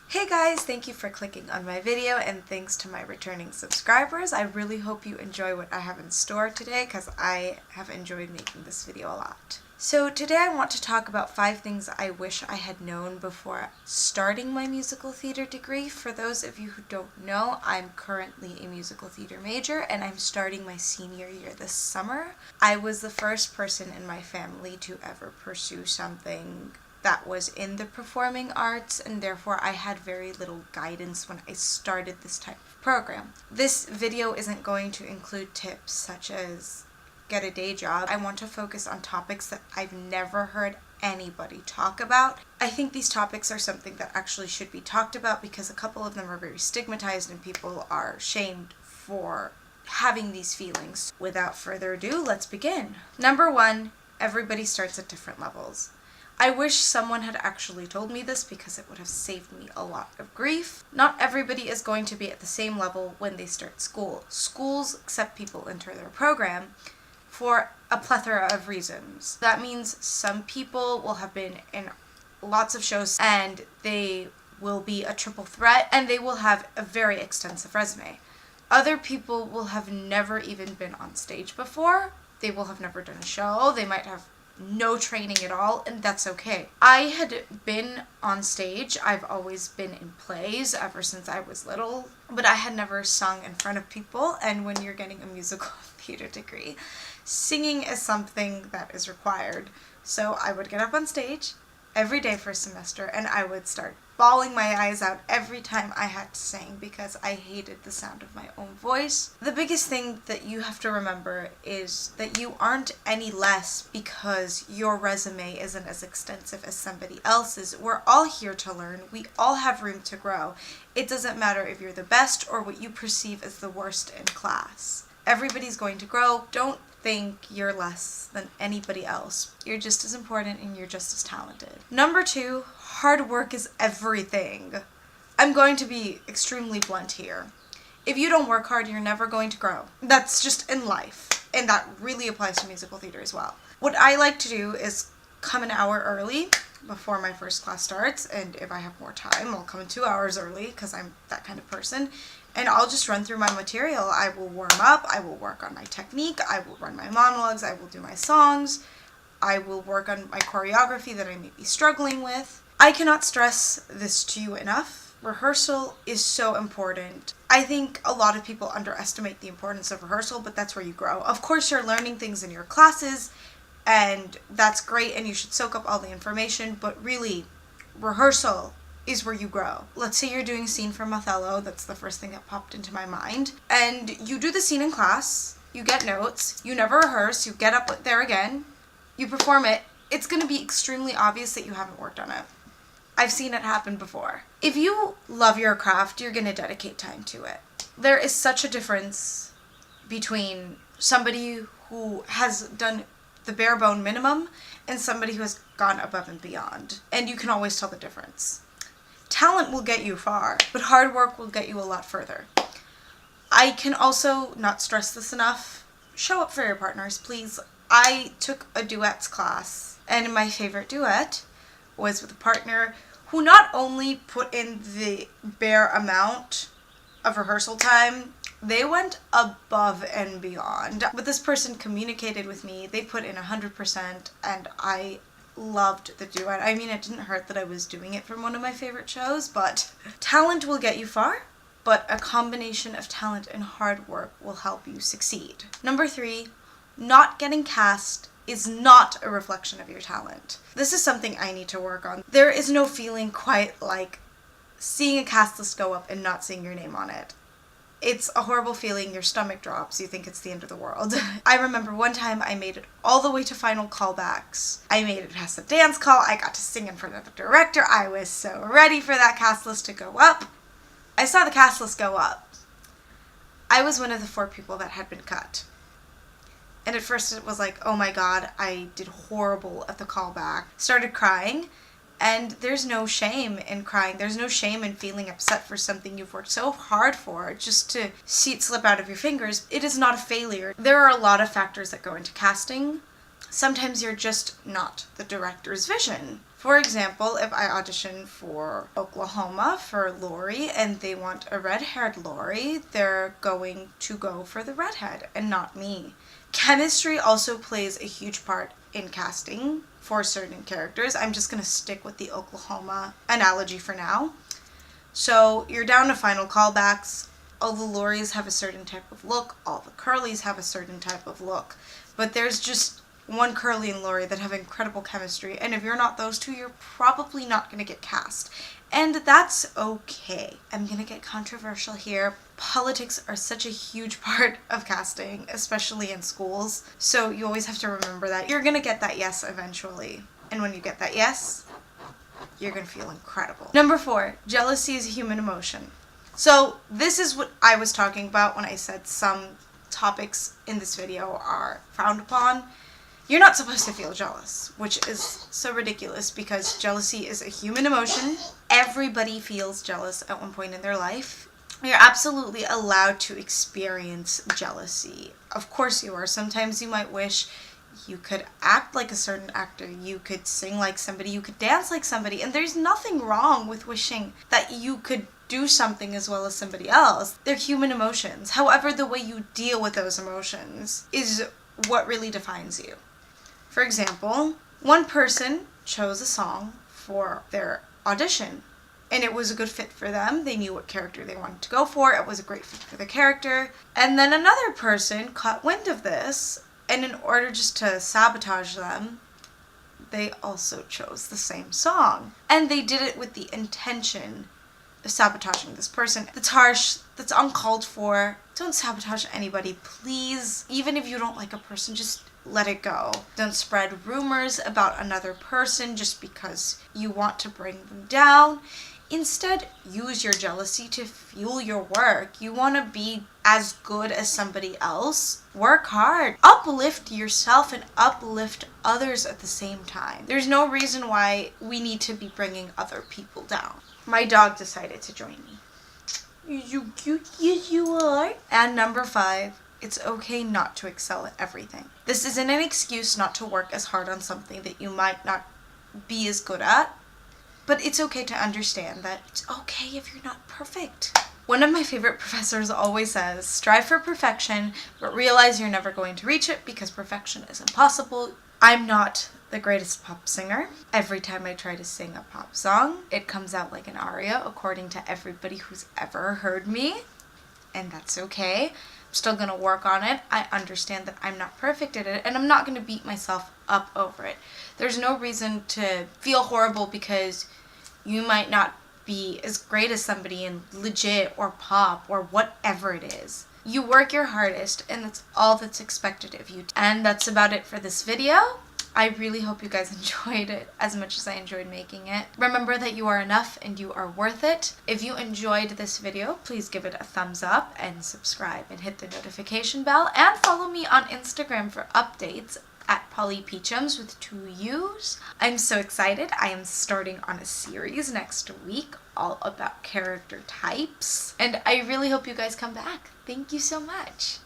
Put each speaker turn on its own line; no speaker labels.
Hey guys, thank you for clicking on my video and thanks to my returning subscribers. I really hope you enjoy what I have in store today because I have enjoyed making this video a lot. So today I want to talk about 5 things I wish I had known before starting my musical theater degree. For those of you who don't know, I'm currently a musical theater major and I'm starting my senior year this summer. I was the first person in my family to ever pursue something that was in the performing arts, and therefore I had very little guidance when I started this type of program. This video isn't going to include tips such as get a day job. I want to focus on topics that I've never heard anybody talk about. I think these topics are something that actually should be talked about because a couple of them are very stigmatized and people are shamed for having these feelings. Without further ado, let's begin. Number 1, everybody starts at different levels. I wish someone had actually told me this because it would have saved me a lot of grief. Not everybody is going to be at the same level when they start school. Schools accept people into their program for a plethora of reasons. That means some people will have been in lots of shows and they will be a triple threat and they will have a very extensive resume. Other people will have never even been on stage before. They will have never done a show. They might have no training at all, and that's okay. I had been on stage. I've always been in plays ever since I was little, but I had never sung in front of people, and when you're getting a musical theater degree, singing is something that is required. So I would get up on stage every day for a semester, and I would start bawling my eyes out every time I had to sing because I hated the sound of my own voice. The biggest thing that you have to remember is that you aren't any less because your resume isn't as extensive as somebody else's. We're all here to learn. We all have room to grow. It doesn't matter if you're the best or what you perceive as the worst in class. Everybody's going to grow. Don't think you're less than anybody else. You're just as important and you're just as talented. Number 2, hard work is everything. I'm going to be extremely blunt here. If you don't work hard, you're never going to grow. That's just in life, and that really applies to musical theater as well. What I like to do is come an hour early before my first class starts, and if I have more time, I'll come 2 hours early because I'm that kind of person. And I'll just run through my material. I will warm up, I will work on my technique, I will run my monologues, I will do my songs, I will work on my choreography that I may be struggling with. I cannot stress this to you enough. Rehearsal is so important. I think a lot of people underestimate the importance of rehearsal, but that's where you grow. Of course, you're learning things in your classes, and that's great, and you should soak up all the information, but really, rehearsal is where you grow. Let's say you're doing a scene from Othello, that's the first thing that popped into my mind, and you do the scene in class, you get notes, you never rehearse, you get up there again, you perform it, it's going to be extremely obvious that you haven't worked on it. I've seen it happen before. If you love your craft, you're going to dedicate time to it. There is such a difference between somebody who has done the bare bone minimum and somebody who has gone above and beyond, and you can always tell the difference. Talent will get you far, but hard work will get you a lot further. I can also not stress this enough. Show up for your partners, please. I took a duets class, and my favorite duet was with a partner who not only put in the bare amount of rehearsal time, they went above and beyond. But this person communicated with me, they put in 100%, and I loved the duet. I mean, it didn't hurt that I was doing it from one of my favorite shows, but talent will get you far, but a combination of talent and hard work will help you succeed. Number 3, not getting cast is not a reflection of your talent. This is something I need to work on. There is no feeling quite like seeing a cast list go up and not seeing your name on it. It's a horrible feeling, your stomach drops, you think it's the end of the world. I remember one time I made it all the way to final callbacks. I made it past the dance call, I got to sing in front of the director, I was so ready for that cast list to go up. I saw the cast list go up. I was one of the 4 people that had been cut. And at first it was like, oh my god, I did horrible at the callback. Started crying. And there's no shame in crying. There's no shame in feeling upset for something you've worked so hard for just to see it slip out of your fingers. It is not a failure. There are a lot of factors that go into casting. Sometimes you're just not the director's vision. For example, if I audition for Oklahoma for Lori and they want a red-haired Lori, they're going to go for the redhead and not me. Chemistry also plays a huge part in casting for certain characters. I'm just going to stick with the Oklahoma analogy for now. So you're down to final callbacks. All the Loris have a certain type of look. All the Curlys have a certain type of look. But there's just one Curly and Lori that have incredible chemistry. And if you're not those two, you're probably not going to get cast. And that's okay. I'm going to get controversial here. Politics are such a huge part of casting, especially in schools. So you always have to remember that you're going to get that yes eventually. And when you get that yes, you're going to feel incredible. Number 4, jealousy is a human emotion. So this is what I was talking about when I said some topics in this video are frowned upon. You're not supposed to feel jealous, which is so ridiculous because jealousy is a human emotion. Everybody feels jealous at one point in their life. You're absolutely allowed to experience jealousy. Of course you are. Sometimes you might wish you could act like a certain actor, you could sing like somebody, you could dance like somebody, and there's nothing wrong with wishing that you could do something as well as somebody else. They're human emotions. However, the way you deal with those emotions is what really defines you. For example, one person chose a song for their audition, and it was a good fit for them. They knew what character they wanted to go for. It was a great fit for the character. And then another person caught wind of this, and in order just to sabotage them, they also chose the same song. And they did it with the intention of sabotaging this person. That's harsh. That's uncalled for. Don't sabotage anybody, please. Even if you don't like a person, just let it go. Don't spread rumors about another person just because you want to bring them down. Instead, use your jealousy to fuel your work. You want to be as good as somebody else. Work hard. Uplift yourself and uplift others at the same time. There's no reason why we need to be bringing other people down. My dog decided to join me. You cute? Yes, you are. And number 5, it's okay not to excel at everything. This isn't an excuse not to work as hard on something that you might not be as good at. But it's okay to understand that it's okay if you're not perfect. One of my favorite professors always says, strive for perfection, but realize you're never going to reach it because perfection is impossible. I'm not the greatest pop singer. Every time I try to sing a pop song, it comes out like an aria according to everybody who's ever heard me. And that's okay. I'm still gonna work on it. I understand that I'm not perfect at it, and I'm not gonna beat myself up over it. There's no reason to feel horrible because you might not be as great as somebody in legit or pop or whatever it is. You work your hardest, and that's all that's expected of you. And that's about it for this video. I really hope you guys enjoyed it as much as I enjoyed making it. Remember that you are enough and you are worth it. If you enjoyed this video, please give it a thumbs up and subscribe and hit the notification bell, and follow me on Instagram for updates at Polly Peachums with 2 U's. I'm so excited. I am starting on a series next week all about character types, and I really hope you guys come back. Thank you so much.